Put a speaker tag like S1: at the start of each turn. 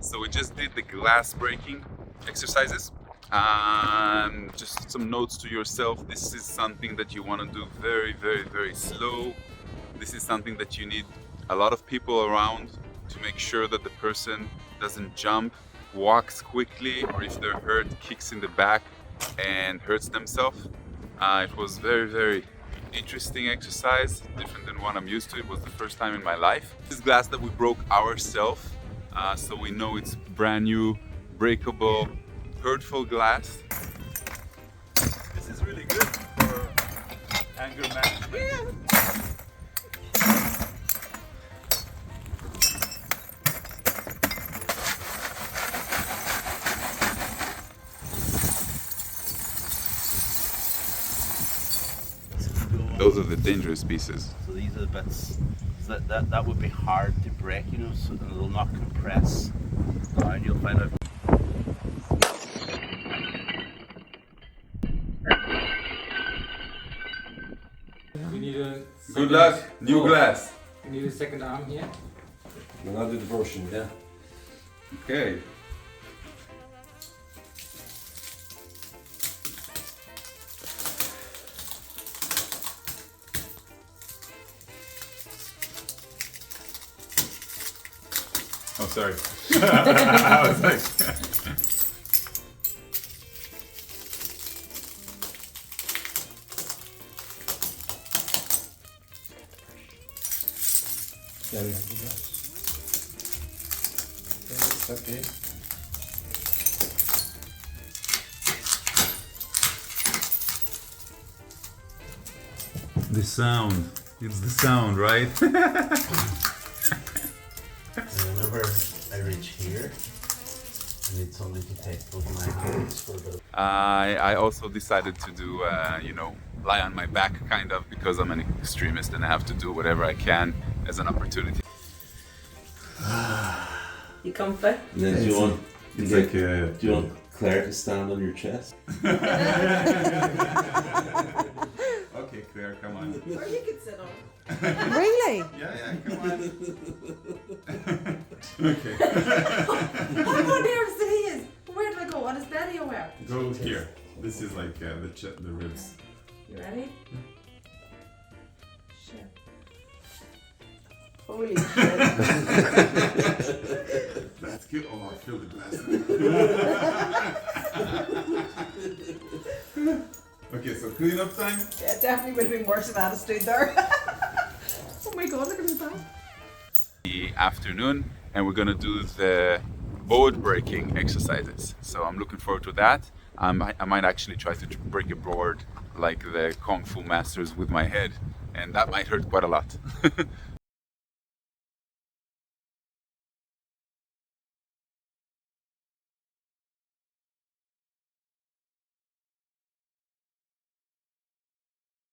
S1: So we just did the glass breaking exercises. Just some notes to yourself. This is something that you want to do very, very, very slow. This is something that you need a lot of people around to make sure that the person doesn't jump, walks quickly, or if they're hurt, kicks in the back and hurts themselves. It was very, very interesting exercise, different than what I'm used to. It was the first time in my life. This glass that we broke ourselves, so we know it's brand new, breakable, hurtful glass. This is really good for anger management. Those are the dangerous pieces.
S2: So these are the bits that would be hard to break, you know, so that it'll not compress down. You'll find out.
S3: We need a
S1: Good luck, new glass.
S3: We need a second arm here.
S4: Another devotion, yeah.
S1: Okay. Oh, sorry. I was like...
S3: There we go. Okay.
S1: The sound. It's the sound, right?
S2: Whenever I reach here, I need somebody to take both my hands for a bit of.
S1: I also decided to do, lie on my back, kind of, because I'm an extremist and I have to do whatever I can as an opportunity.
S5: You comfy?
S2: And then do you want Claire to stand on your chest?
S1: Okay, Claire, come on.
S5: Or you could sit on.
S6: Really?
S1: Yeah, come on. Okay.
S5: I'm more nervous than he is. Where do I go? On his belly or where?
S1: Go here. This is like the ribs.
S5: You ready? Shit. Holy shit.
S1: That's good. Oh, I feel the glass. Okay, so clean up time.
S5: Yeah, it definitely would have been worse if I had stood there. Oh my god, look at me back.
S1: The afternoon, and we're gonna do the board breaking exercises. So I'm looking forward to that. I might actually try to break a board like the Kung Fu masters with my head, and that might hurt quite a lot.